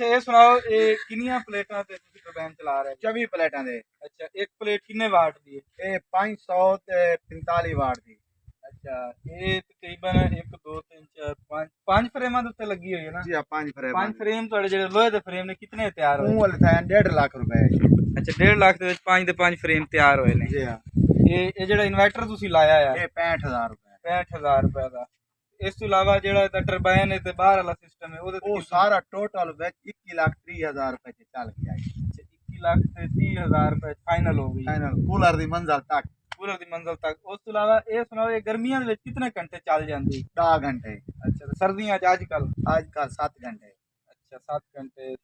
ਅੱਛਾ ਇਹ ਸੁਣਾਓ ਇਹ ਕਿੰਨੀਆਂ ਪਲੇਟਾਂ ਤੇ ਤੁਸੀਂ ਟਰਬਾਈਨ ਚਲਾ ਰਹੇ ਹੋ? 24 ਪਲੇਟਾਂ ਦੇ। ਅੱਛਾ ਇੱਕ ਪਲੇਟ ਕਿੰਨੇ ਵਾਟ ਦੀ ਹੈ? ਇਹ 500 ਤੇ 45 ਵਾਟ ਦੀ। ਅੱਛਾ ਇਹ ਤਕਰੀਬਨ 1 2 3 4 5 5 ਫਰੇਮਾਂ ਦੇ ਉੱਤੇ ਲੱਗੀ ਹੋਈ ਹੈ ਨਾ? ਜੀ ਹਾਂ 5 ਫਰੇਮ। 5 ਫਰੇਮ ਤੁਹਾਡੇ ਜਿਹੜੇ ਲੋਹੇ ਦੇ ਫਰੇਮ ਨੇ ਕਿੰਨੇ ਤਿਆਰ ਹੋਏ? ਉਹ ਲਥਾਂ 1.5 ਲੱਖ ਰੁਪਏ। ਅੱਛਾ 1.5 ਲੱਖ ਦੇ ਵਿੱਚ 5 ਦੇ 5 ਫਰੇਮ ਤਿਆਰ ਹੋਏ ਨੇ। ਜੀ ਹਾਂ। ਇਹ ਜਿਹੜਾ ਇਨਵਰਟਰ ਤੁਸੀਂ ਲਾਇਆ ਆ ਇਹ 65000 ਰੁਪਏ। 65000 ਰੁਪਏ ਦਾ। ਇਸ ਤੋਂ ਇਲਾਵਾ ਜਿਹੜਾ ਇਹਦਾ ਟਰਬਾਈਨ ਹੈ ਤੇ ਬਾਹਰ ਵਾਲਾ ਸਿਸਟਮ ਹੈ ਉਹਦੇ ਤੇ ਉਹ ਸਾਰਾ ਟੋਟਲ ਵਿੱਚ 21,30,000 ਰੁਪਏ ਚ ਚੱਲ ਗਿਆ। 21,30,000 ਰੁਪਏ ਫਾਈਨਲ ਹੋ ਗਈ ਫਾਈਨਲ ਕੂਲਰ ਦੀ ਮੰਜ਼ਲ ਤੱਕ। ਕੂਲਰ ਦੀ ਮੰਜ਼ਲ ਤੱਕ। ਉਸ ਤੋਂ ਇਲਾਵਾ ਇਹ ਸੁਣਾਓ ਇਹ ਗਰਮੀਆਂ ਦੇ ਵਿੱਚ ਕਿੰਨੇ ਘੰਟੇ ਚੱਲ ਜਾਂਦੀ? 10 ਘੰਟੇ। ਅੱਛਾ ਤੇ ਸਰਦੀਆਂ 'ਚ ਅੱਜ ਕੱਲ 7 ਘੰਟੇ। ਅੱਛਾ 7 ਘੰਟੇ।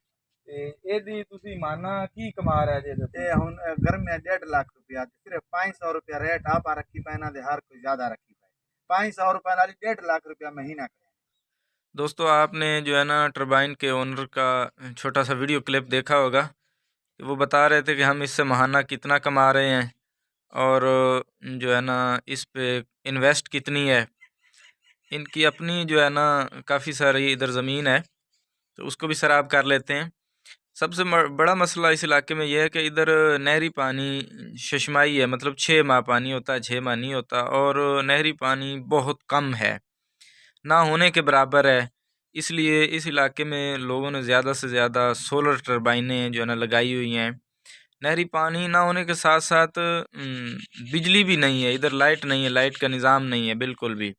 ਤੇ ਇਹਦੀ ਤੁਸੀਂ ਮਾਨਾ ਕੀ ਕਮਾ ਰਹੇ ਜੇ? ਇਹ ਹੁਣ ਗਰਮੀਆਂ 1.5 ਲੱਖ रुपया सिर्फ 500 रुपया रेट आप रखी पैना दे हर कोई ज्यादा रखी पाए 500 रुपया वाली 1.5 लाख रुपया महीना करे। दोस्तों आपने जो है ना टरबाइन के ओनर का छोटा सा वीडियो क्लिप देखा होगा कि वो बता रहे थे कि हम इससे माहाना कितना कमा रहे हैं और जो है ना इस पे इन्वेस्ट कितनी है। इनकी अपनी जो है ना काफ़ी सारी इधर ज़मीन है तो उसको भी सराब कर लेते हैं। सबसे बड़ा मसला इस इलाके में यह है कि इधर नहरी पानी शशमाई है, मतलब 6 माह पानी होता है, 6 माह नहीं होता, और नहरी पानी बहुत कम है, ना होने के बराबर है। इसलिए इस इलाके में लोगों ने ज़्यादा से ज़्यादा सोलर टरबाइनें जो है ना लगाई हुई हैं। नहरी पानी ना होने के साथ साथ बिजली भी नहीं है, इधर लाइट नहीं है, लाइट का निज़ाम नहीं है बिल्कुल भी।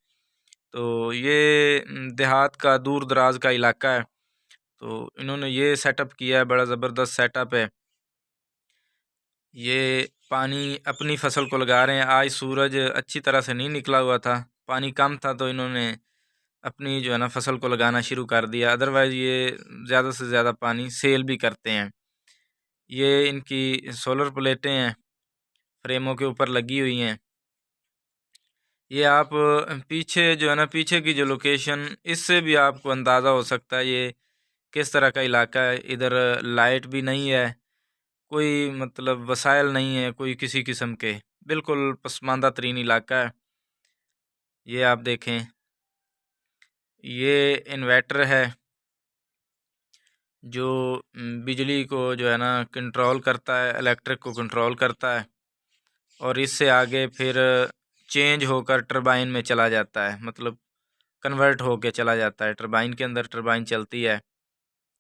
तो ये देहात का दूर दराज का इलाका है, तो इन्होंने ये सेटअप किया है, बड़ा ज़बरदस्त सेटअप है। ये पानी अपनी फसल को लगा रहे हैं। आज सूरज अच्छी तरह से नहीं निकला हुआ था, पानी कम था, तो इन्होंने अपनी जो है ना फसल को लगाना शुरू कर दिया। अदरवाइज़ ये ज़्यादा से ज़्यादा पानी सेल भी करते हैं। ये इनकी सोलर प्लेटें हैं, फ्रेमों के ऊपर लगी हुई हैं। ये आप पीछे जो है ना, पीछे की जो लोकेशन, इससे भी आपको अंदाज़ा हो सकता है ये किस तरह का इलाका है। इधर लाइट भी नहीं है, कोई मतलब वसाइल नहीं है कोई किसी किस्म के, बिल्कुल पसमानदा तरीन इलाका है। ये आप देखें, ये इन्वर्टर है जो बिजली को जो है ना कंट्रोल करता है, इलेक्ट्रिक को कंट्रोल करता है, और इससे आगे फिर चेंज होकर टरबाइन में चला जाता है, मतलब कन्वर्ट होके चला जाता है टरबाइन के अंदर। टरबाइन चलती है